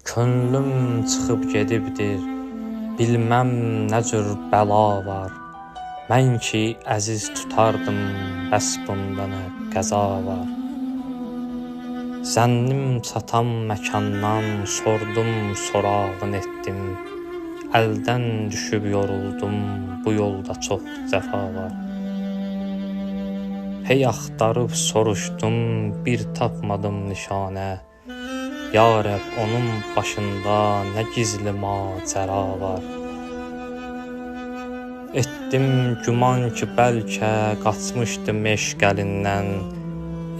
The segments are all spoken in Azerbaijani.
Könlüm çıxıb gedibdir, bilməm nə cür bəla var. Mən ki əziz tutardım, bəs bunda nə qəza var. Zənnim çatan məkandan sordum, sorağın etdim. Əldən düşüb yoruldum, bu yolda çox cəfa var. Hey axtarıb soruşdum, bir tapmadım nişanə. Ya Rəbb, onun başında nə gizli macəra var. Etdim güman ki, bəlkə qaçmışdım eşq əlindən.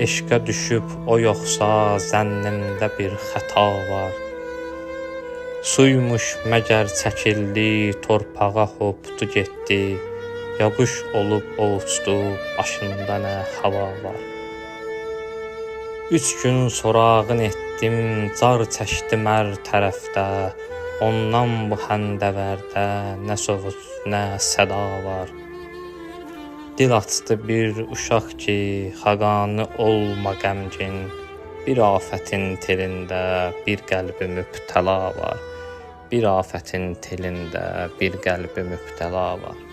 Eşqə düşüb o yoxsa zənnimdə bir xəta var. Suymuş məgər çəkildi, torpağa hopdu getdi. Ya quş olub o uçdu, başında nə hava var. 3 gün sorağın etdim, car çəkdim hər tərəfdə. Ondan bu həndəvərdə nə söz, nə səda var. Dil açdı bir uşaq ki, xaqanı olma qəmgin. Bir afətin telində bir qəlbi mübtəla var. Bir afətin telində bir qəlbi mübtəla var.